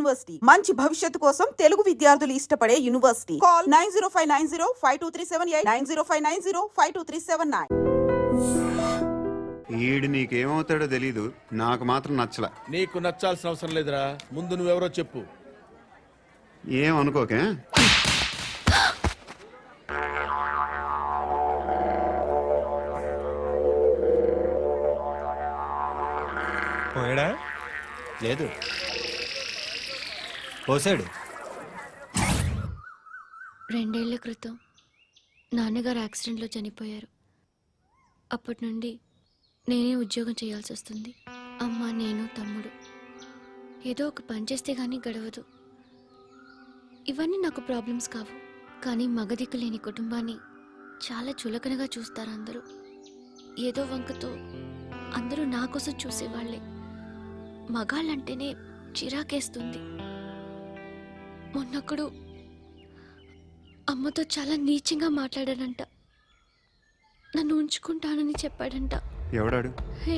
University మంచి భవిష్యత్తు కోసం తెలుగు విద్యార్థులు ఇష్టపడే యూనివర్సిటీ. కాల్ 9059052378 9059052379. ఈడు నీకేమవుతాడో తెలీదు, నాకు మాత్రం నచ్చలా. నీకు నచ్చాల్సిన అవసరం లేదురా, ముందు నువ్వెవరో చెప్పు. ఏం అనుకోకే. పోయాడా? లేదు, పోసాడు. 2 ఏళ్ల క్రితం నాన్నగారు యాక్సిడెంట్లో చనిపోయారు. అప్పటి నుండి నేనే ఉద్యోగం చేయాల్సి వస్తుంది. అమ్మ, నేను, తమ్ముడు ఏదో ఒక పని చేస్తే కానీ గడవదు. ఇవన్నీ నాకు ప్రాబ్లమ్స్ కావు, కానీ మగదిక్కు లేని కుటుంబాన్ని చాలా చులకనగా చూస్తారు అందరూ. ఏదో వంకతో అందరూ నా కోసం చూసేవాళ్లే. మగాళ్ళంటేనే చిరాకేస్తుంది. మొన్నొక్కడు అమ్మతో చాలా నీచంగా మాట్లాడాడంట. నన్ను ఉంచుకుంటానని చెప్పాడంట. ఎవడాడు? హే,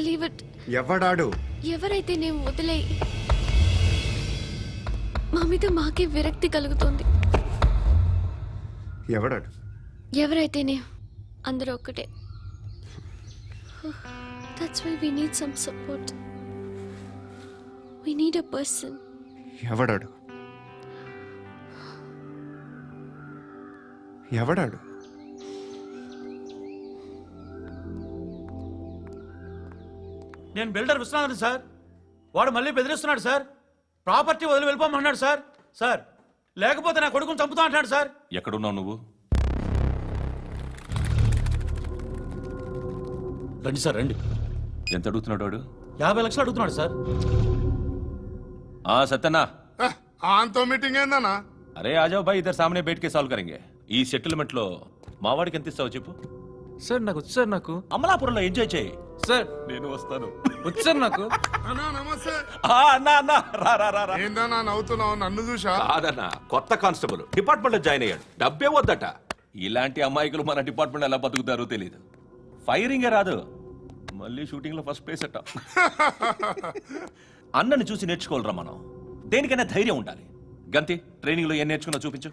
లీవ్ ఇట్. ఎవడాడు? ఎవరైతే నేను వదిలే. మా మీద మాకే విరక్తి కలుగుతుంది. ఎవడాడు? ఎవరైతేనే అందరూ ఒక్కటే. That's why we need some support. We need a person. ఎవడాడు? ఎవడాడు? నేను బిల్డర్ విశ్వనాథన్ సార్. వాడు మళ్ళీ బెదిరిస్తున్నాడు సార్. ప్రాపర్టీ వదిలి వెళ్ళిపోమన్నాడు సార్. సార్, లేకపోతే నా కొడుకుని చంపుతా అంటున్నాడు సార్. ఎక్కడున్నావు నువ్వు? రండి సార్, రండి. ఎంత అడుగుతున్నాడు వాడు? 50 లక్షలు అడుగుతున్నాడు సార్. సత్యన్నా, ఆంతో మీటింగ్ ఏందన్నా? అరే ఆజావ్ భాయ్, ఇద్దరు సామనే బయట కే సాల్వ్ కరెంగే. ఈ సెటిల్మెంట్ లో మావాడికి ఎంత ఇస్తావు చెప్పు. సార్ నాకు వచ్చు సార్. నాకు అమలాపురంలో ఎంజాయ్ చేయి సార్. నేను వస్తాను. వచ్చు సార్ నాకు. అన్నా నమస్తే. అన్నా అన్నా, రా రా రా. ఏందన్నా నవ్వుతున్నావు? నన్ను చూసా? కాదన్నా, కొత్త కానిస్టేబుల్ డిపార్ట్మెంట్ లో జాయిన్ అయ్యాడు. డబ్బే వద్దట. ఇలాంటి అమాయకులు మన డిపార్ట్మెంట్ ఎలా బతుకుతారో తెలియదు. ఫైరింగే రాదు, మళ్ళీ షూటింగ్ లో ఫస్ట్ ప్లేస్ అట్ట. అన్నని చూసి నేర్చుకోవాలరా మనం. దేనికైనా ధైర్యం ఉండాలి. గంతి, ట్రైనింగ్ లో ఏం నేర్చుకున్నా చూపించు.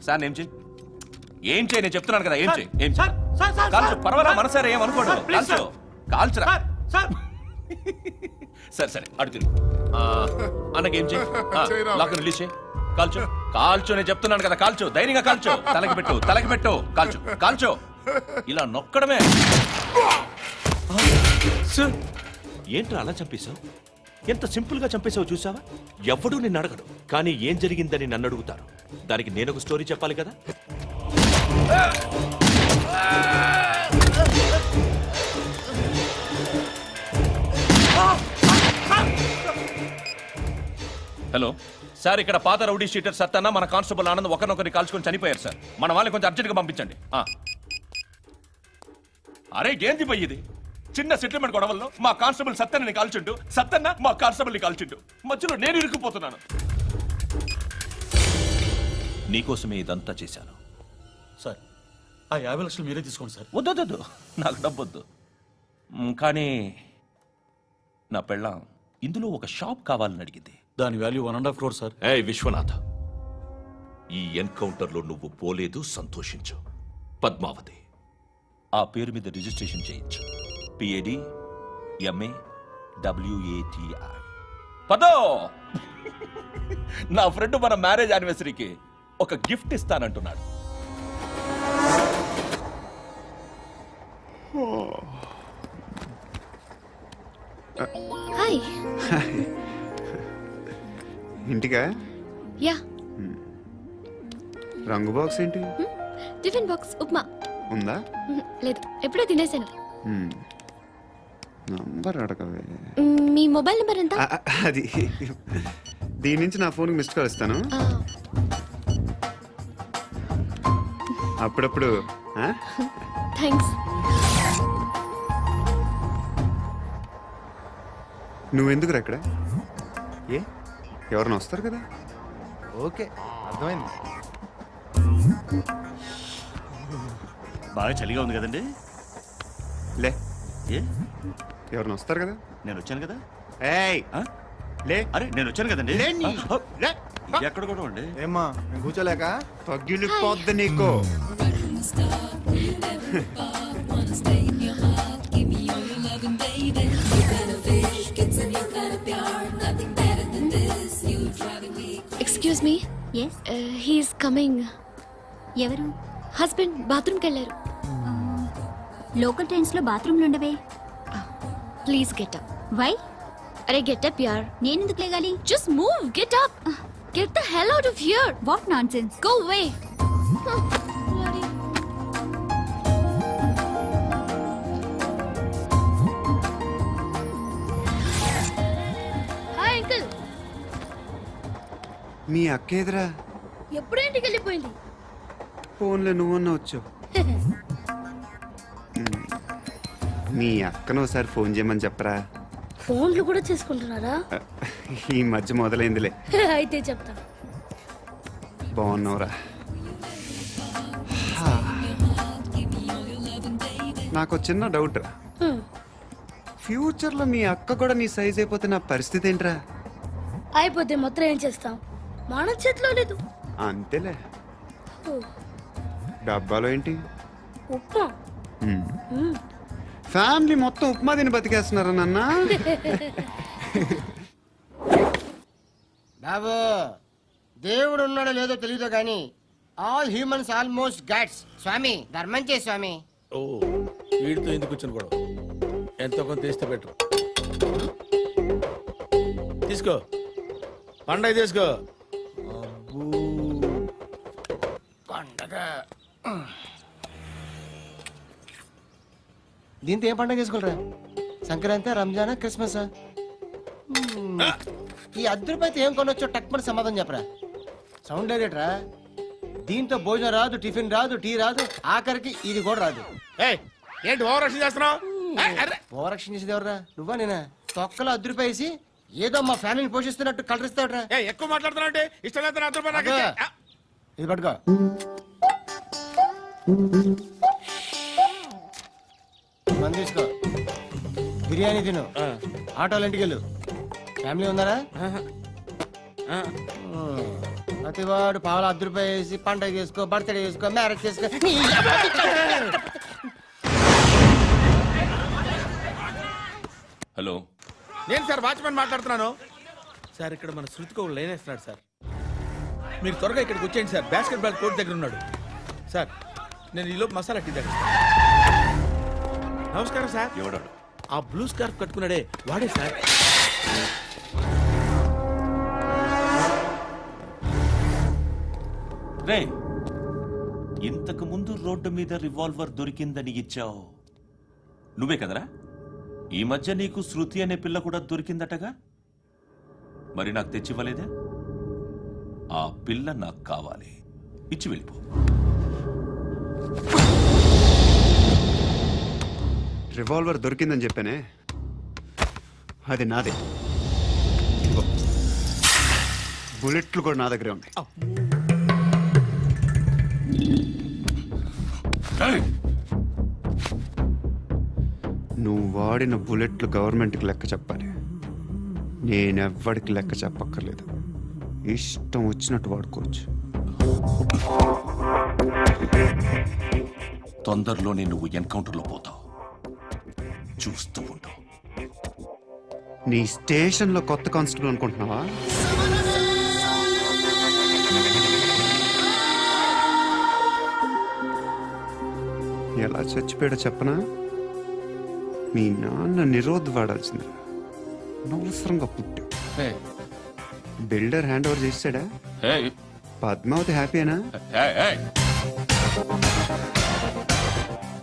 సార్ ఏం చేయి, ఏం చేయి, నేను చెప్తున్నాను కదా. ఏం చేయి, ఏం చేయి. కాల్చు, పర్వాలా, మనసారా ఏమనుకోడు. కాల్చు, కాల్చురా. సరే సరే, అడు తిరుగు. అన్నకేం చేయి, లాక్ రిలీజ్ చేయి. కాల్చు, కాల్చు, నేను చెప్తున్నాను కదా. కాల్చు, ధైర్యంగా కాల్చు. తలకి పెట్టు, తలకి పెట్టు. కాల్చు, కాల్చు. ఇలా నొక్కడమే. ఏంట్రా అలా చంపేశావు? ఎంత సింపుల్ గా చంపేశావు చూసావా? ఎవడూ నిన్ను అడగడు, కానీ ఏం జరిగిందని నన్ను అడుగుతారు. దానికి నేను ఒక స్టోరీ చెప్పాలి కదా. హలో సార్, ఇక్కడ పాత రౌడీ షీటర్ సత్తన్న, మన కానిస్టేబుల్ ఆనంద్ ఒకరినొకరిని కాల్చుకొని చనిపోయారు సార్. మన వాళ్ళని కొంచెం అర్జెంట్గా పంపించండి. అరే ఏంది పోయి ఇది? చిన్న సెటిల్మెంట్ గొడవల్లో మా కానిస్టేబుల్ సత్తన్నని కాల్చుంటూ, సత్తన్న మా కానిస్టేబుల్ని కాల్చుంటూ, మధ్యలో నేను ఇరుక్కుపోతున్నాను. నీకోసమే ఇదంతా చేశాను సార్, ఆ 50 లక్షలు మీరే తీసుకోండి సార్. వద్దొద్దు, నాకు డబ్బొద్దు. కానీ నా పెళ్ళాం ఇందులో ఒక షాప్ కావాలని అడిగింది. దాని వాల్యూ 1.5 crore సార్. విశ్వనాథ్, ఈ ఎన్కౌంటర్లో నువ్వు పోలేదు, సంతోషించు. పద్మావతి ఆ పేరు మీద రిజిస్ట్రేషన్ చేయించు. PAD MA WATI. పదో, నా ఫ్రెండ్ మన మ్యారేజ్ యానివర్సరీకి ఒక గిఫ్ట్ ఇస్తానంటున్నాడు. హాయ్. ఇంటికా? యా. రంగు బాక్స్ ఏంటి? టిఫిన్ బాక్స్ ఉప్మా ఉందా? లేదు, ఎప్పుడో తినేసాను. నంబర్ అడగవే. మీ మొబైల్ నెంబర్ ఎంత? అది దీని నుంచి నా ఫోన్కి మిస్డ్ కాల్ ఇస్తాను. అప్పుడప్పుడు. థ్యాంక్స్. నువ్వెందుకు అక్కడ? ఏ ఎవరైనా వస్తారు కదా. ఓకే, అర్థమైంది. బాగా చలిగా ఉంది కదండి. లే, ఏ ఎవరైనా వస్తారు కదా. నేను వచ్చాను కదా. ఏయ్, లే అరే నేను వచ్చాను కదండి లే నీ. లే. ఎక్కడ కూడా ఉండి ఏమ్మా నేను కూర్చోలేక పగిలిపోద్ది నీకు excuse me yes he's coming. ఎవరు హస్బెండ్ బాత్రూమ్కి వెళ్ళారు. లోకల్ ట్రైన్స్ లో బాత్రూమ్లు ఉండవే. Please get up. వై అరే గెట్ అప్ యార్. నేనెందుకు లేగాలి? Just move, get up. Get the hell out of here. What nonsense. Go away. Hi uncle. మీ అక్క ఎదురా ఎప్పుడు ఇంటికి వెళ్ళిపోయింది? ఫోన్లో నువ్వన్నా వచ్చావు మీ అక్కను ఒకసారి ఫోన్ చేయమని చెప్పరా. ఫోన్లు కూడా చేసుకుంటున్నారా? ఈ మధ్య మొదలైందిలే. అయితే చెప్తా. బాగున్నావురా. నాకు చిన్న డౌట్ రా. ఫ్యూచర్లో మీ అక్క కూడా నీ సైజ్ అయిపోతే నా పరిస్థితి ఏంట్రా? అయిపోతే మొత్తం ఏం చేస్తాం? మన చేతిలో లేదు. అంతేలే. డబ్బాలో ఏంటి? ఉప్మా. ఫ్యామిలీ మొత్తం ఉప్మా తిని బతికేస్తున్నారా నాన్న? బాబు దేవుడు ఉన్నాడో లేదో తెలియదు కానీ ఆల్ హ్యూమన్స్ ఆల్మోస్ట్ గాడ్స్. స్వామి ధర్మం చే స్వామి. ఓ వీడితో ఎందుకు వచ్చిన గొడవ? ఎంతో కొంత తీస్తే బెటర్. తీసుకో పండగ తీసుకో. పండగ దీంతో ఏం పండగ చేసుకోలేరా? సంక్రాంతి, రంజానా, క్రిస్మస్? ఈ అద్దరిపైతే ఏం కొనొచ్చో టక్మని సమాధానం చెప్పరా. సౌండ్ డైరెక్టరా. దీంతో భోజనం రాదు, టిఫిన్ రాదు, టీ రాదు, ఆఖరికి ఇది కూడా రాదు. ఏయ్, ఏంటి ఓవర్ యాక్షన్ చేస్తున్నావు? ఓవరాక్షన్ చేసేది ఎవరా? నువ్వా నేనా? తొక్కలో అద్దరిపేసి ఏదో మా ఫ్యామిలీని పోషిస్తున్నట్టు కలరిస్తావురా. ఎక్కువ మాట్లాడుతున్నా ఇష్టం లేదు. నాతో పాటు నాకు అబ్బా. ఇచ్చే. ఇది పట్టుకో. మంది తీసుకో, బిర్యానీ తిను, ఆటోలు ఇంటికి వెళ్ళు. ఫ్యామిలీ ఉందారా? ప్రతివాడు పావులు ₹10 వేసి పండగ చేసుకో, బర్త్డే చేసుకో, మ్యారేజ్ చేసుకో. హలో నేను సార్ వాచ్మెన్ మాట్లాడుతున్నాను. సార్ ఇక్కడ మన శృతికి ఒక లైన్ వేస్తున్నాడు సార్. మీరు త్వరగా ఇక్కడికి వచ్చేయండి సార్. బాస్కెట్ బాల్ కోర్ట్ దగ్గర ఉన్నాడు సార్. నేను ఈలోపు మసాలా టీ దగ్గర. నమస్కారం సార్. ఎవడాడు? ఆ బ్లూ స్కార్ఫ్ కట్టుకున్నాడే వాడే సార్. రే ఇంతకు ముందు రోడ్డు మీద రివాల్వర్ దొరికిందని ఇచ్చావు నువ్వే కదరా? ఈ మధ్య నీకు శృతి అనే పిల్ల కూడా దొరికిందటగా? మరి నాకు తెచ్చివ్వలేదే? ఆ పిల్ల నాకు కావాలి, ఇచ్చి వెళ్ళిపో. రివాల్వర్ దొరికిందని చెప్పానే, అది నాదే. ఇదిగో. బుల్లెట్లు కూడా నా దగ్గరే ఉన్నాయి. ఏయ్! నువ్వు వాడిన బుల్లెట్లు గవర్నమెంట్కి లెక్క చెప్పాలి. నేనెవ్వడికి లెక్క చెప్పక్కర్లేదు. ఇష్టం వచ్చినట్టు వాడుకోవచ్చు. తొందరలోనే నువ్వు ఎన్కౌంటర్లో పోతావు, చూస్తూ ఉంటావు. నీ స్టేషన్లో కొత్త కానిస్టేబుల్ అనుకుంటున్నావా? ఎలా చచ్చిపోయాడో చెప్పనా? మీ నాన్న నిరోధ్ వాడాల్సింది. అనవసరంగా పుట్టావు. బిల్డర్ హ్యాండ్ ఓవర్ చేసాడా? పద్మావతి హ్యాపీనా?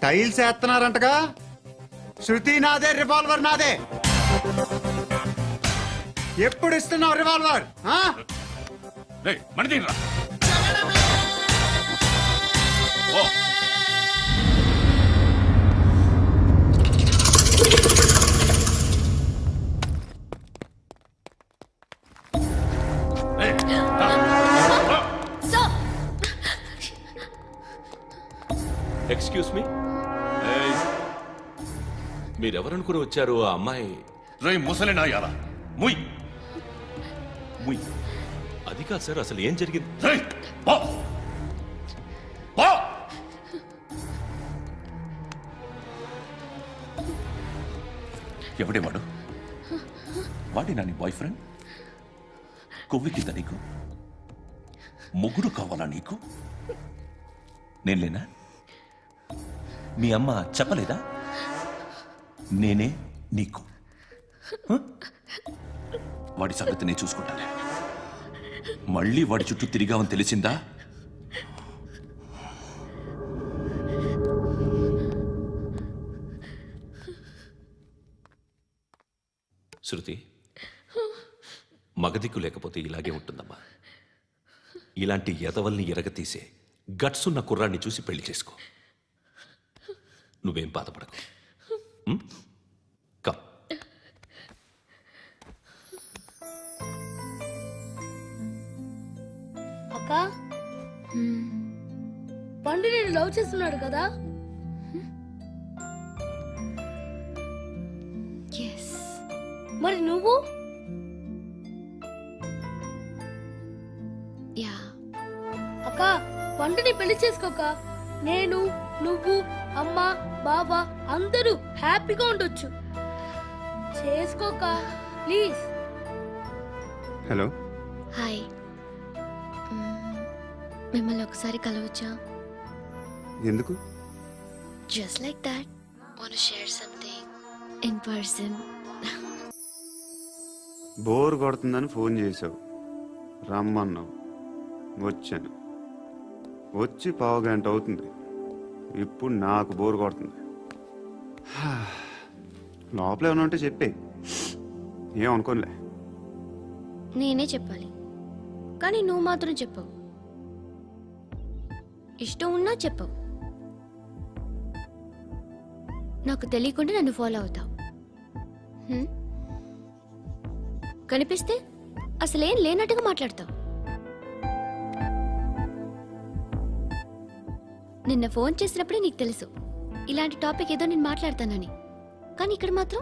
టైల్స్ వేస్తున్నారంటగా. శృతి నాదే, రివాల్వర్ నాదే. ఎప్పుడు ఇస్తున్నావు రివాల్వర్? ఎక్స్క్యూజ్ మీ, మీరెవరనుకుని వచ్చారు? ఆ అమ్మాయి. రై ముసలి నాయాల ముయ్, ఉయ్. అది కాదు సార్, అసలు ఏం జరిగింది? రేయ్, పో. పో. ఎవడే వాడు? వాడేనా నీ బాయ్ ఫ్రెండ్? కొవ్వెక్కిందా నీకు? మొగుడు కావాలా నీకు? నేను లేనా? మీ అమ్మ చెప్పలేదా? నేనే నీకు. హ? వాడి సంగతి నేను చూసుకుంటానే. మళ్ళీ వాడి చుట్టూ తిరిగావని తెలిసిందా? శృతి, మగదిక్కు లేకపోతే ఇలాగే ఉంటుందమ్మా. ఇలాంటి ఎదవల్ని ఎరగతీసే గట్స్ ఉన్న కుర్రాన్ని చూసి పెళ్లి చేసుకో. నువ్వేం బాధపడకు. కమ్. అక్క పండు నేను లవ్ చేస్తున్నాడు కదా. ఎస్. మరి నువ్వు? యా. అక్క పండుని పెళ్లి చేసుకోక నేను నువ్వు అమ్మ బావ అందరూ హ్యాపీగా ఉండొచ్చు. చేసుకోక ప్లీజ్. హలో. హాయ్. మిమ్మల్ని ఒకసారి కలవచ్చా? ఎందుకు? Just like that. Want share something in person. Bore కొడుతుందని ఫోన్ చేసావు, రమ్మన్నావు, వచ్చాను. వచ్చి 15 గంట అవుతుంది. ఇప్పుడు నాకు బోర్ కొడుతుంది. లోపల ఏమైనా ఉంటే చెప్పే, ఏమనుకోనిలే. నేనే చెప్పాలి, కానీ నువ్వు మాత్రం చెప్పవు. ఇష్టం ఉన్నా చెప్పవు. నాకు తెలియకుండా నన్ను ఫాలో అవుతావు. కనిపిస్తే అసలేం లేనట్టుగా మాట్లాడతావు. నిన్న ఫోన్ చేసినప్పుడే నీకు తెలుసు ఇలాంటి టాపిక్ ఏదో నేను మాట్లాడతానని. కానీ ఇక్కడ మాత్రం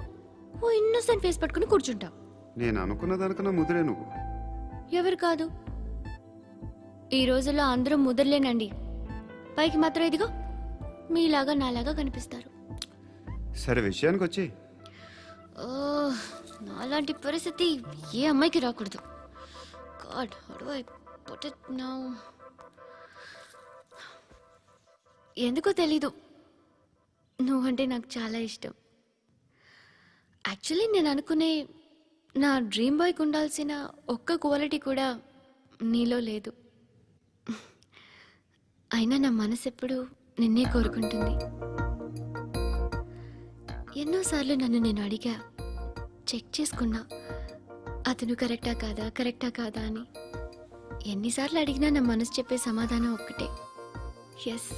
ఓ ఇన్నోసెంట్ ఫేస్ పట్టుకుని కూర్చుంటావు. నేను అనుకున్న దానికన్నా ముదిరే నువ్వు. ఎవరు కాదు, ఈ రోజుల్లో అందరూ ముదరలేనండి. పైకి మాత్రం ఇదిగో మీలాగా నాలాగా కనిపిస్తారు. సరే విషయానికి వచ్చి. నాలాంటి పరిస్థితి ఏ అమ్మాయికి రాకూడదు. God, how do I put it now? ఎందుకో తెలీదు, నువ్వంటే నాకు చాలా ఇష్టం. యాక్చువల్లీ నేను అనుకునే నా డ్రీమ్ బాయ్కి ఉండాల్సిన ఒక్క క్వాలిటీ కూడా నీలో లేదు. అయినా నా మనసు ఎప్పుడు నిన్నే కోరుకుంటుంది. ఎన్నోసార్లు నన్ను నేను అడిగా, చెక్ చేసుకున్నా అతను కరెక్టా కాదా అని. ఎన్నిసార్లు అడిగినా నా మనసు చెప్పే సమాధానం ఒక్కటే, yes,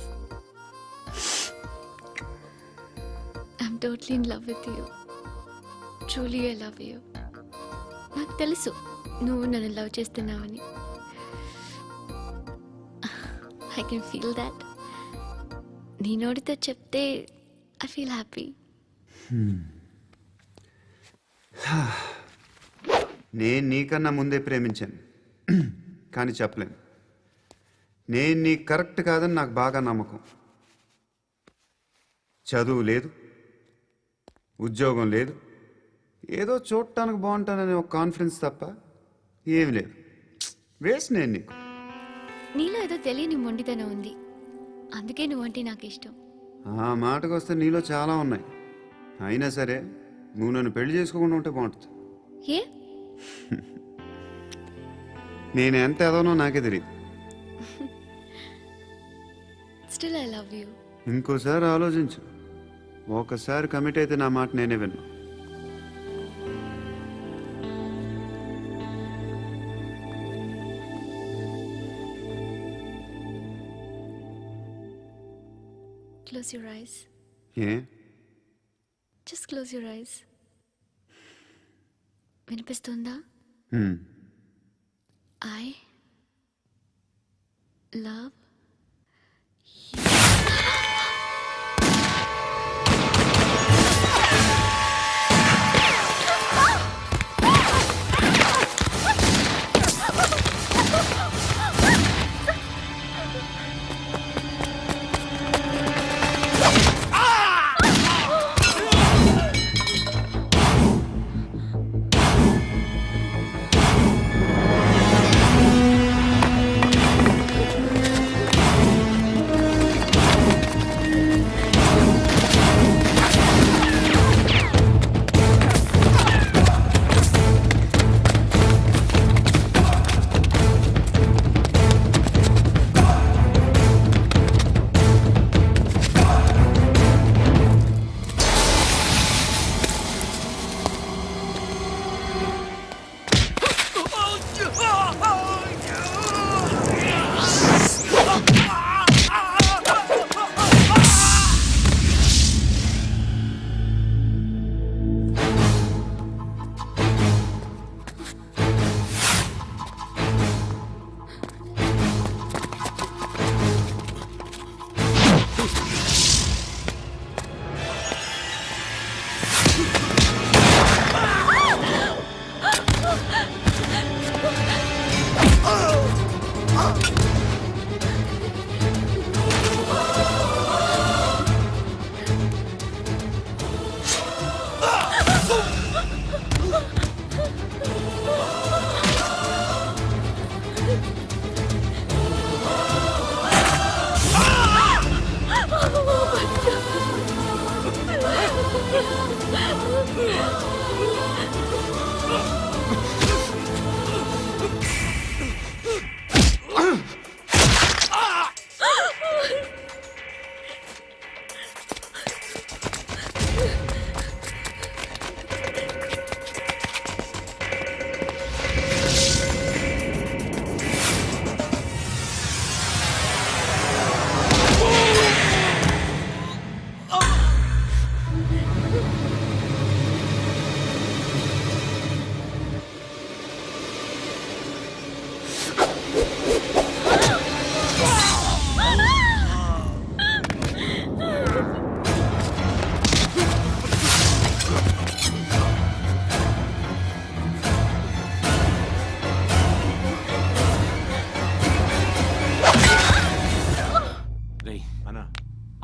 I'm totally in love with you. Truly I love you. నాకు తెలుసు నువ్వు నన్ను లవ్ చేస్తున్నావని. I can feel that. నీ నోటితో చెప్తే ఐ ఫీల్ హ్యాపీ. నేను నీకన్నా ముందే ప్రేమించాను, కానీ చెప్పలేను. నేను నీకు కరెక్ట్ కాదని నాకు బాగా నమ్మకం. చదువు లేదు, ఉద్యోగం లేదు, ఏదో చూడటానికి బాగుంటాననే ఒక కాన్ఫిడెన్స్ తప్ప ఏమి లేదు. వేస్ట్ నేను నీకు. నీలో ఏదో తెలియని మొండితనం ఉంది, అందుకే నువ్వంటే నాకు ఇష్టం. ఆ మాటకు వస్తే నీలో చాలా ఉన్నాయి. అయినా సరే నువ్వు నన్ను పెళ్లి చేసుకోకుండా ఉంటే బాగుంటుంది. ఏ? నేను ఎంత ఎదవనో నాకే తెలియదు. Still I love you. ఇంకోసారి ఆలోచించు. ఒకసారి కమిట్ అయితే నా మాట నేనే విన్నా. Close your eyes. A? Just close your eyes. వినిపిస్తుందా? I love you.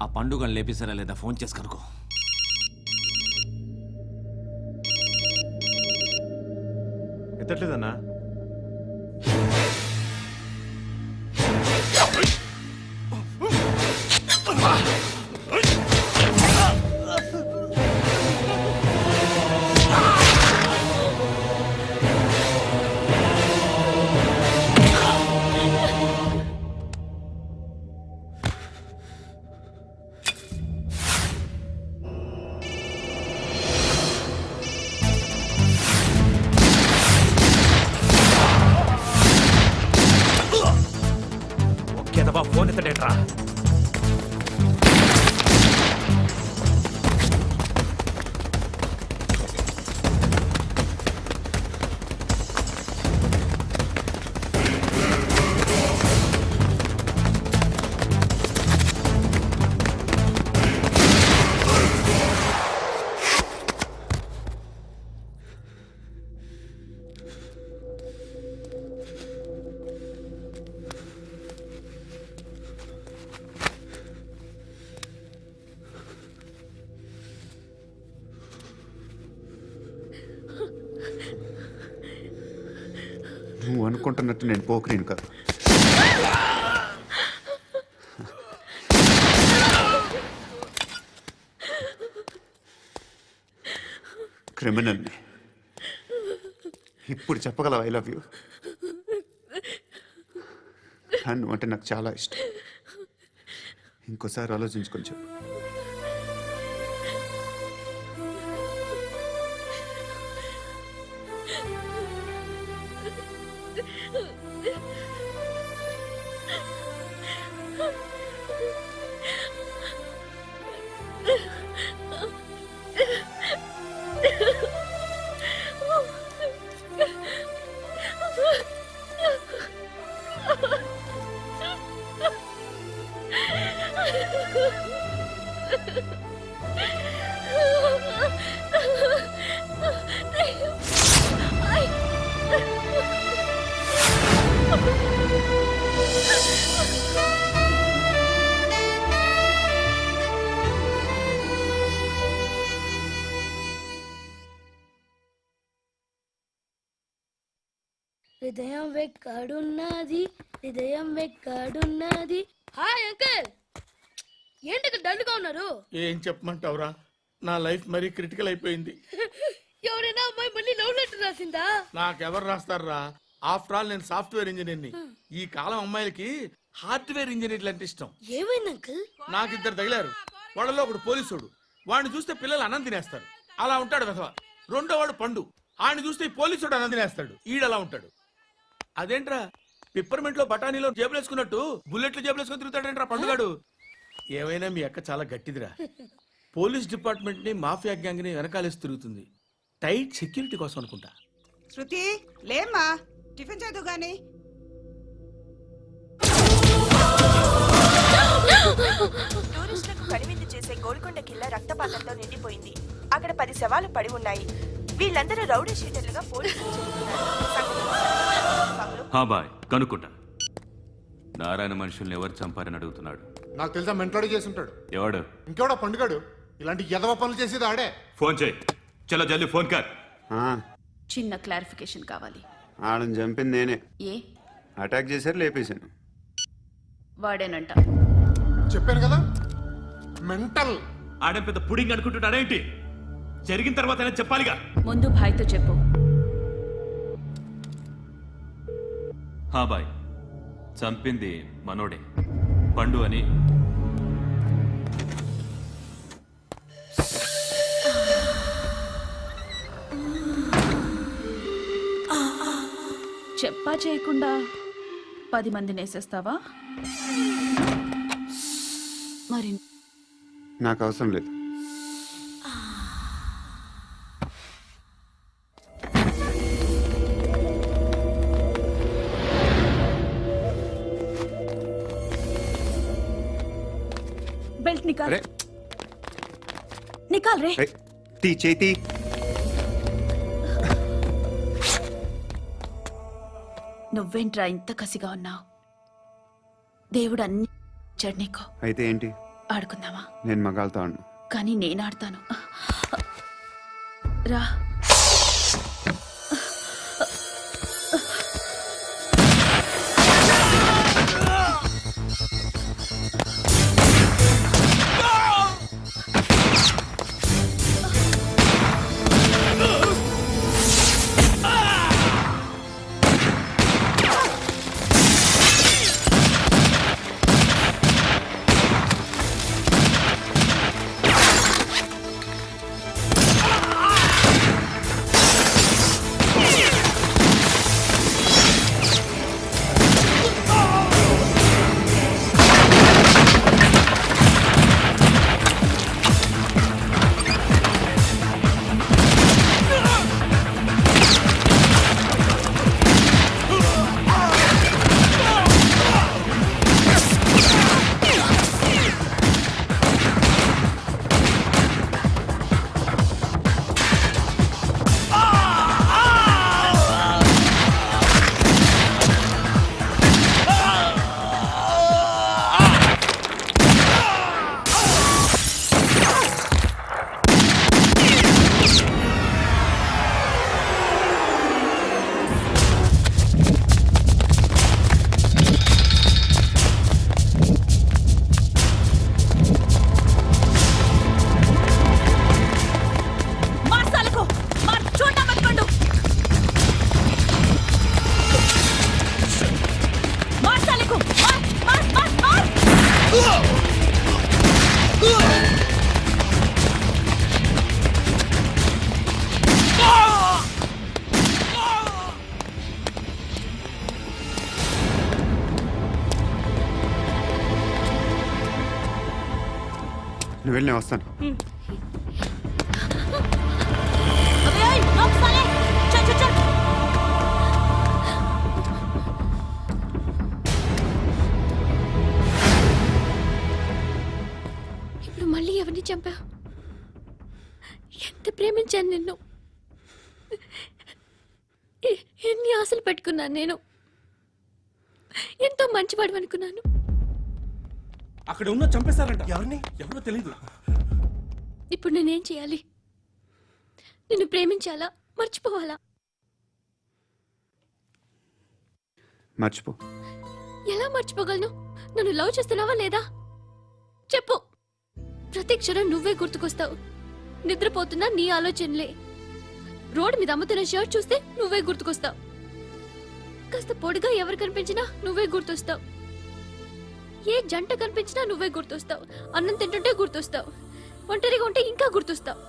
ఆ పండుగను లేపేసారా లేదా ఫోన్ చేసి కనుకో. ఎత్తట్లేదన్నా. ఫోన్ ఎత్తడేట్రా. నువ్వు అనుకుంటున్నట్టు నేను పోకరీను కాదు. క్రిమినల్ని. ఇప్పుడు చెప్పగలవు ఐ లవ్ యూ. నువ్వు అంటే నాకు చాలా ఇష్టం. ఇంకోసారి ఆలోచించుకొని చెప్పు. హృదయం వెక్కడున్నది, హృదయం వెక్కడున్నది. హాయ్ అంకుల్, ఏంటి డల్గా ఉన్నారు? ఏం చెప్పమంటావురా, నా లైఫ్ మరీ క్రిటికల్ అయిపోయింది. ఎవరైనా అమ్మాయి మళ్ళీ లవ్ లెటర్ రాసిందా? నాకెవరు రాస్తారా? ఆఫ్టర్ ఆల్ నేను సాఫ్ట్వేర్ ఇంజనీర్ని. ఈ కాలం అమ్మాయిలకి హార్డ్వేర్ ఇంజనీర్లు అంటే ఇష్టం. ఏమైంది అంకుల్? నాకు ఇద్దరు తగిలారు. వాళ్ళలో ఒకడు పోలీసుడు. వాడిని చూస్తే పిల్లలు అన్నం తినేస్తారు, అలా ఉంటాడు వెధవ. రెండో వాడు పండు. ఆయన చూస్తే ఈ పోలీసుడు అన్నం తినేస్తాడు, ఈడలా ఉంటాడు. అదేంట్రా, పిప్పర్మెంట్ లో బఠానీలో జేబులు వేసుకున్నట్టు బుల్లెట్లు జేబులు వేసుకుని తిరుగుతాడేంట్రా పండుగాడు. ఏమైనా మీ అక్క చాలా గట్టిదిరా. పోలీస్ డిపార్ట్మెంట్ ని మాఫియా గ్యాంగ్ ని వెనకాలేసి తిరుగుతుంది. టైట్ సెక్యూరిటీ కోసం అనుకుంటా. శృతి లేమ్మా, టిఫిన్ చేదు గాని. టూరిస్టులకు కనువిందు చేసే గోల్కొండ కిల్లా రక్తపాతంతో నిండిపోయింది. అక్కడ 10 శవాలు పడి ఉన్నాయి. వీళ్ళందరూ రౌడీ షీటర్లుగా పోలీసులు చెబుతున్నారు. బాయ్ కనుక్కుంటా. నారాయణ మనుషుల్ని ఎవరు చంపారని అడుగుతున్నాడు. నాకు తెలుసా మెంటోడి చేసి ఉంటాడు. ఎవడు? ఇంకెవడో పండుగాడు. ఇలాంటి ఎదవ పనులు చేసేది ఆడే. ఫోన్ చేయి. చలో జల్దీ ఫోన్ కర్. చిన్న క్లారిఫికేషన్ కావాలి. ఆడని చంపింది నేనే. ఏ అటాక్ చేశారు, లేపేశాను. వాడేనంట. చెప్పాను కదా మెంటల్. ఆడే పెద్ద పుడింగ్ అనుకుంటున్నాడేంటి? జరిగిన తర్వాత అయినా చెప్పాలిగా. ముందు భాయ్తో చెప్పు. బాయ్ చంపింది మనోడే, పండు అని. చెప్పా చేయకుండా 10 మందిని వేసేస్తావా? మరి నాకు అవసరం లేదు. బెల్ట్ నికాల్. అరే నికాల్ రే. తీ చేతి. నువ్వేంట్రా ఇంత కసిగా ఉన్నావు? దేవుడు అన్ని ఇచ్చాడు నీకు. అయితే ఏంటి? ఆడుకుందామా? నేను మగాళ్ళతో ఆడను. కానీ నేను ఆడతాను. రా. నువ్వు వెళ్ళి నేను వస్తాను. ఇప్పుడు మళ్ళీ ఎవరిని చంపా? ఎంత ప్రేమించాను నిన్ను. ఎన్ని ఆశలు పెట్టుకున్నాను నేను. ఎంతో మంచివాడు అనుకున్నాను. అక్కడ ఉన్న చంపేశారంట. ఎవరిని? ఎవరో తెలీదు. ఇప్పుడు నేనేం చేయాలి? నిన్ను ప్రేమించాలా, మర్చిపోవాలా? మర్చిపో. ఎలా మర్చిపోగలను? నన్ను లవ్ చేస్తున్నావా లేదా చెప్పు. ప్రతి క్షణం నువ్వే గుర్తుకొస్తావు. నిద్రపోతున్నా నీ ఆలోచనలే. రోడ్డు మీద అమ్ముతున్న షర్ట్ చూస్తే నువ్వే గుర్తుకొస్తావు. కాస్త పొడిగా ఎవరు కనిపించినా నువ్వే గుర్తొస్తావు. ఏ జంట కనిపించినా నువ్వే గుర్తొస్తావు. అన్నం తింటుంటే గుర్తొస్తావు. ఒంటరిగా ఉంటే ఇంకా గుర్తొస్తావు.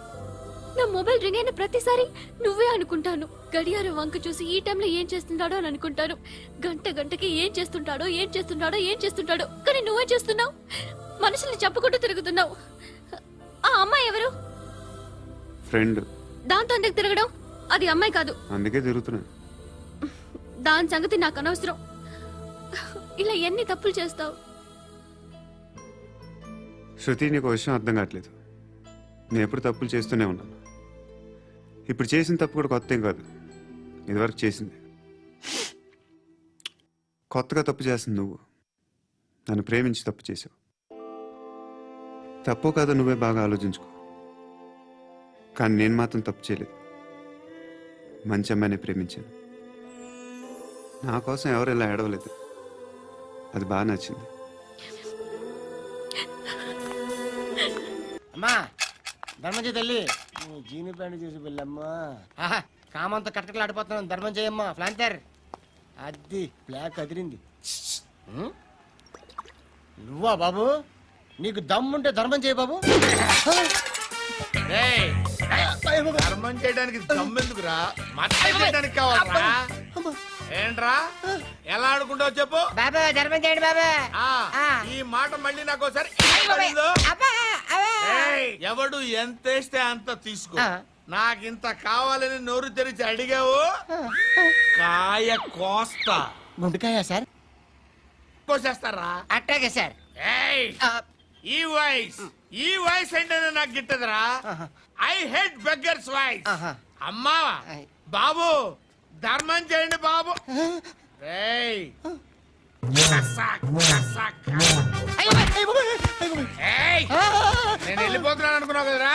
నా మొబైల్ రింగ్ అయిన ప్రతిసారి నువ్వే అనుకుంటాను. గడియారం వంక చూసి ఈ టైంలో ఏం చేస్తుంటాడో అని అనుకుంటాను. గంటకి ఏం చేస్తుంటాడో కానీ నువ్వే చేస్తున్నావు. మనుషుల్ని చెప్పుకుంటూ తిరుగుతున్నావు. ఆ అమ్మాయి ఎవరు? ఫ్రెండ్. దాంతో ఎందుకు తిరగడం? అది అమ్మాయి కాదు. అందుకే తిరుగుతున్నా. దాని సంగతి నాకు అనవసరం. ఇలా ఎన్ని తప్పులు చేస్తావు? శృతి, నీకు విషయం అర్థం కావట్లేదు. నేను ఎప్పుడు తప్పులు చేస్తూనే ఉన్నాను. ఇప్పుడు చేసిన తప్పు కూడా కొత్త ఏం కాదు, ఇదివరకు చేసింది. కొత్తగా తప్పు చేస్తుంది నువ్వు. నన్ను ప్రేమించి తప్పు చేసావు. తప్పో కాదో నువ్వే బాగా ఆలోచించుకో. కానీ నేను మాత్రం తప్పు చేయలేదు. మంచి అమ్మాయిని ప్రేమించాను. నా కోసం ఎవరు ఇలా ఏడవలేదు. అది బాగా నచ్చింది. అమ్మా ధర్మం చేయి తల్లి. జీని ప్యాంట్ చూసి వెళ్ళమ్మా. కామంతో కట్టకలు ఆడిపోతున్నాను. ధర్మం చేయమ్మా. ఫ్లాంతర్ అది బ్లాక్ అదిరింది. నువ్వా బాబు? నీకు దమ్ముంటే ధర్మం చేయి బాబు. రేయ్, ధర్మం చేయడానికి దమ్మెందుకురా? మతం చేయడానికి కావాలరా? ఏంట్రా ఎలా ఆడుకుంటావు చెప్పు. బాబా ధర్మం చేయండి బాబా. ఈ మాట మళ్ళీ నాకు ఒకసారి ఎవడు ఎంత వేస్తే అంత తీసుకో. నాకింత కావాలని నోరు తెరిచి అడిగావు, కాయ కోస్తా. గుండెకాయ సార్? కోసేస్తారా? అట్టాగే సార్. ఈ వాయిస్ ఏంటనే నాకు గిట్టదురా. I hate beggars voice. అమ్మా బాబు ధర్మం చేయండి బాబు. ఏయ్ నేను వెళ్ళిపోతున్నాను అనుకున్నావు కదరా.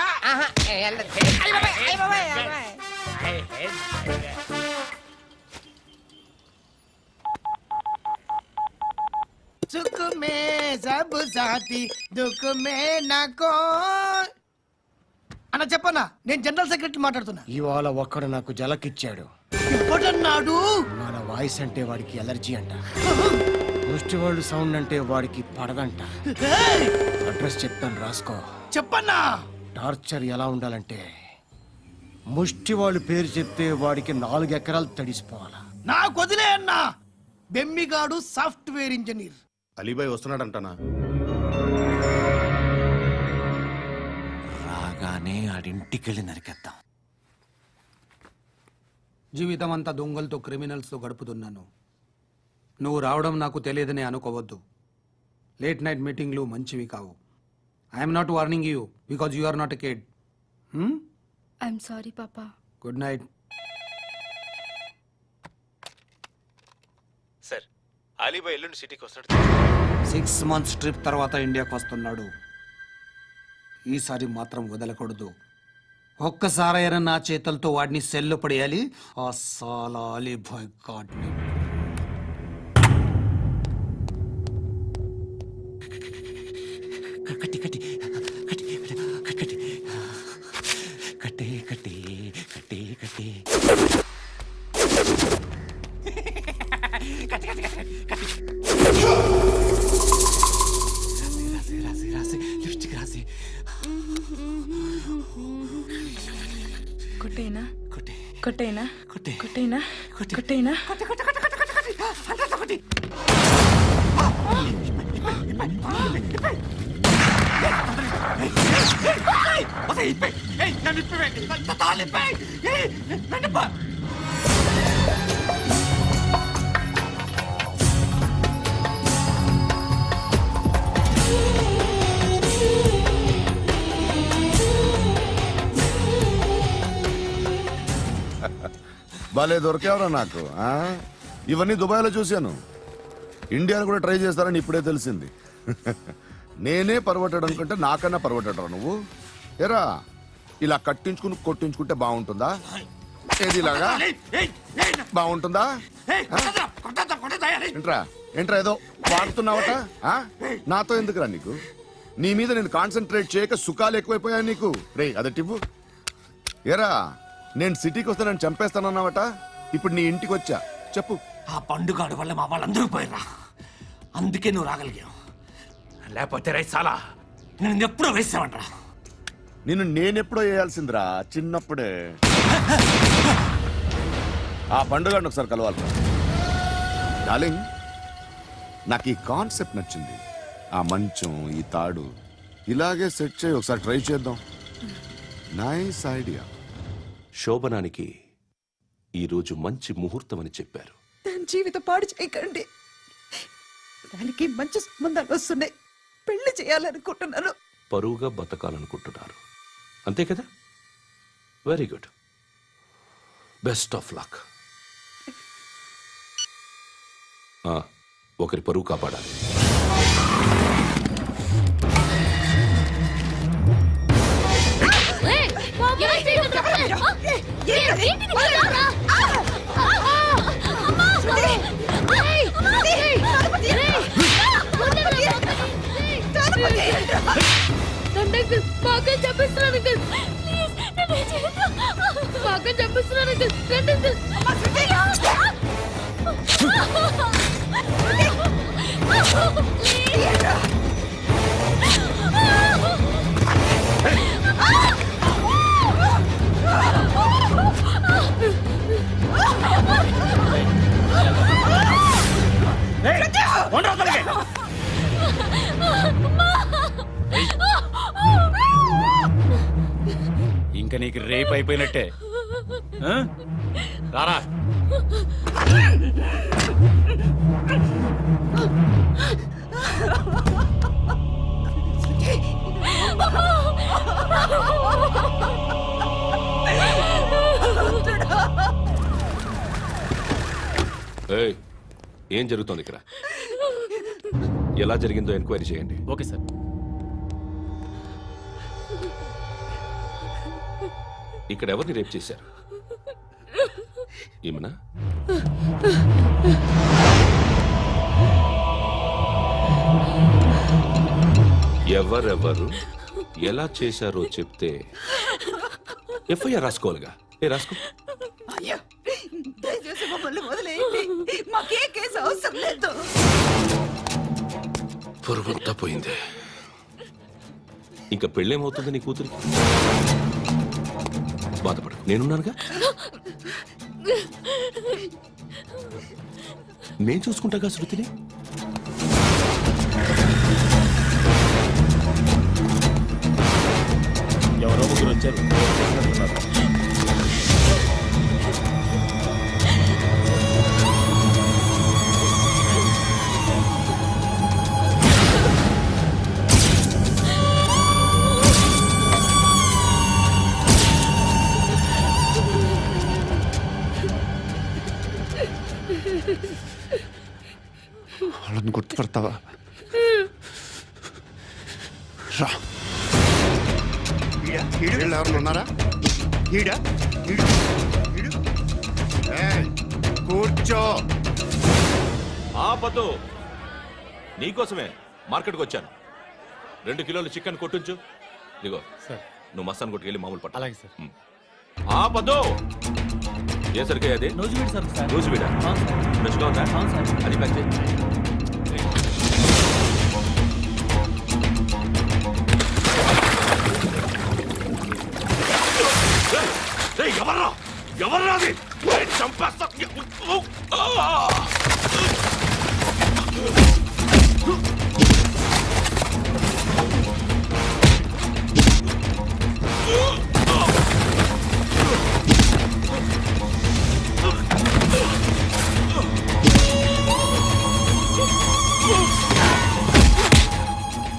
సుఖ మే సబ్ సాథీ దుఃఖ మే నాకో. అన్న చెప్పన్నా, నేను జనరల్ సెక్రటరీ మాట్లాడుతున్నా. ఇవాళ ఒక్కడు నాకు జలకిచ్చాడు. ఎవడన్నాడు? మన వాయిస్ అంటే వాడికి ఎలర్జీ అంట. ముష్టి వాళ్ళు సౌండ్ అంటే వాడికి పడదంట. అడ్రస్ చెప్తాను రాసుకో. చెప్పన్నా. టార్చర్ ఎలా ఉండాలంటే ముష్టి వాళ్ళు పేరు చెప్తే వాడికి 4 ఎకరాలు తడిసిపోవాలా. నాకు వదిలే అన్నా. బెమ్మిగాడు సాఫ్ట్వేర్ ఇంజనీర్. అలీబాయ్ వస్తున్నాడంటనా? రాగానే ఆడింటికెళ్ళి నరికేద్దాం. జీవితం అంతా దొంగలతో క్రిమినల్స్తో గడుపుతున్నాను. నువ్వు రావడం నాకు తెలియదని అనుకోవద్దు. లేట్ నైట్ మీటింగ్లు మంచివి కావు. I'm not warning you because you are not a kid. I'm sorry papa. Good night. Sir, Alibhai ఎల్లుండి సిటీకి వస్తాడు. 6 months ట్రిప్ తర్వాత ఇండియాకి వస్తున్నాడు. ఈసారి మాత్రం వదలకూడదు. ఒక్కసారైనా నా చేతులతో వాడిని సెల్లు పడేయాలి. ఆ సాలా అలీబాయ్ గాడ్ని. కట్టి కట్టి కట్టి కట్టి కట్టే కట్టే కట్టే కట్టే రాసి రాసి రాసి లిప్స్టిక్ రాసి కొట్టేనా కొట్టే కొట్టేనా కొట్టే కొట్టేనా కొట్టే కొట్టేనా కొట్టే కొట్టే కొట్టే కొట్టే కొట్టే కొట్టే కొట్టే భలే దొరికేవరా నాకు. ఇవన్నీ దుబాయ్లో చూశాను. ఇండియాను కూడా ట్రై చేస్తారని ఇప్పుడే తెలిసింది. నేనే పర్వటాడు అనుకుంటే నాకన్నా పర్వటాడరా నువ్వు. ఎరా ఇలా కట్టించుకుని కొట్టించుకుంటే బాగుంటుందా? ఏది ఇలాగా బాగుంటుందా? ఏంట్రా ఏంట్రా ఏదో వాడుతున్నావట? నాతో ఎందుకురా నీకు? నీ మీద నేను కాన్సన్ట్రేట్ చేయక సుఖాలు ఎక్కువైపోయా నీకు. రే అదటివ్వు. ఎరా నేను సిటీకి వస్తే నన్ను చంపేస్తానన్నావట. ఇప్పుడు నీ ఇంటికి వచ్చా. చెప్పు. ఆ పండుగాడు వల్ల మా వాళ్ళందరూ పోయిరా. అందుకే నువ్వు రాగలిగావు. లేకపోతే రైసాలా నేను ఎప్పుడో వేసామంటరా. నిన్ను నేనెప్పుడో వేయాల్సిందిరా చిన్నప్పుడే. ఆ పండుగను ఒకసారి కలవాలి డార్లింగ్. నాకు ఈ కాన్సెప్ట్ నచ్చింది. ఆ మంచం ఈ తాడు ఇలాగే సెట్ చేయి. ఒకసారి ట్రై చేద్దాం. Nice idea. శోభనానికి ఈరోజు మంచి ముహూర్తం అని చెప్పారు. దాని జీవితం పాడు చేయకండి. దానికి మంచి సంబంధాలు వస్తున్నాయి. పెళ్లి చేయాలనుకుంటున్నాను. పరువుగా బతకాలనుకుంటున్నారు అంతే కదా? Very good. Best of luck. ఒకరి పరువు కాపాడాలి. బాగా చంపిస్తున్నాను బాగా చంపిస్తున్నాను ఇంకా నీకు రేప్ అయిపోయినట్టే. ఆ? రారా. ఏయ్, ఏం జరుగుతోంది ఇక్కడ? ఎలా జరిగిందో ఎంక్వైరీ చేయండి. Okay sir. ఇక్కడ ఎవరిని రేప్ చేశారు? ఏమన్నా? ఎవరెవరు ఎలా చేశారో చెప్తే ఎఫ్ఐఆర్ రాసుకోవాలిగా. రాసుకో. అయ్యా, దయచేసి మమ్మల్ని వదిలేయండి. మాకే కేసు అవసరం లేదు. పొరువంతా పోయింది. ఇంకా పెళ్ళేమవుతుంది నీ కూతురికి? బాధపడు, నేనున్నానుగా. నేను చూసుకుంటాగా శృతిని. ఎవరో ముగ్గురు వచ్చారు. వాళ్ళని గుర్తుపడతావా? రా. వీళ్ళు ఎవరు ఉన్నారా? కూర్చో. ఆపదు. నీకోసమే మార్కెట్కి వచ్చాను. 2 కిలోలు చికెన్ కొట్టుంచు. ఇదిగో సార్. నువ్వు మస్తాన్ కొట్టుకెళ్ళి మామూలు పట్టు. అలాగే సార్. ఆపదు. ఏ సరిగ్గా అది? నూజివీడు సార్. నూజివీడా? ఫ్రెష్గా ఉందా? అది ప్యాక్ చేయి. ఎవర్రా? ఎవర్రా అది? చంపేస్తా.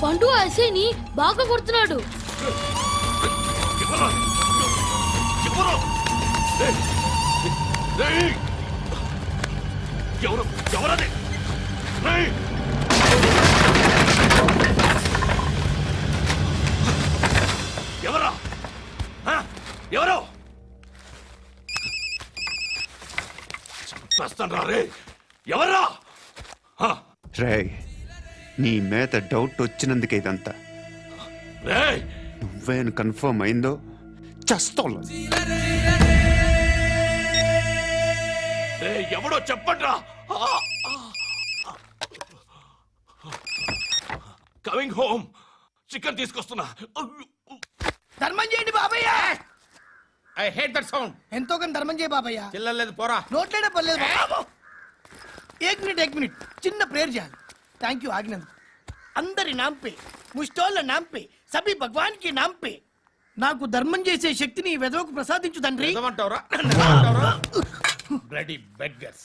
పండు అసేని బాగా కొడుతున్నాడు. ఎవరది? ఎవరా? ఎవరో చంపేస్తాను రా. రే ఎవరా? రే, నీ మీద డౌట్ వచ్చినందుకే ఇదంతా. రే నువ్వేను కన్ఫర్మ్ అయిందో చస్తావు. ఎవడో చెప్పండ్రా. Coming home. చికెన్ తీసుకొస్తున్నా. ధర్మం చేయండి బాబయ్య. I hate that sound. ఎంతో కానీ ధర్మం చేయ బాబయ్య. చిల్లలేదు పోరా. నోట్లేడే పర్లేదు బాబు. ఏక్ మినిట్ చిన్న ప్రేయర్ చేయాలి. థ్యాంక్ యూ ఆగినందుకు. అందరి నామ్ పే, ముష్టోళ్ళ నామ్ పే, సభీ భగవాన్ కి నామ్ పే నాకు ధర్మం చేసే శక్తిని ఈ వెధవకు ప్రసాదించు తండ్రి. ఏమంటావురా? Bloody beggars.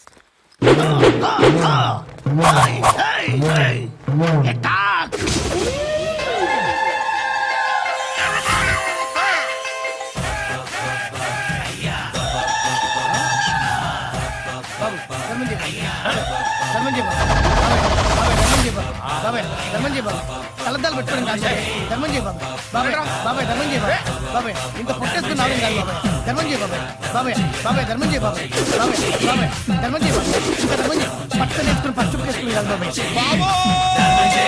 ధర్మం చేయ ధర్మం చేయ బాబాయ్ ధర్మం చేయ బాబాయ్ కలద్దాలు పెట్టుకోవడం కాదు ధర్మం చేయ బాబాయ్ బాబాయ్ ధర్మం చేయ బాబాయ్ ఇంత పొట్టేసుకుని రావడం కాదు బాబాయ్ ధర్మం చేయ బాబాయ్ ధర్మం చేయ బాబాయ్ ధర్మం చేయ బాబాయ్ ఇంకా ధర్మం చేయ పట్ట నేర్చుకుని పచ్చుకు వేసుకుని కాదు బాబాయ్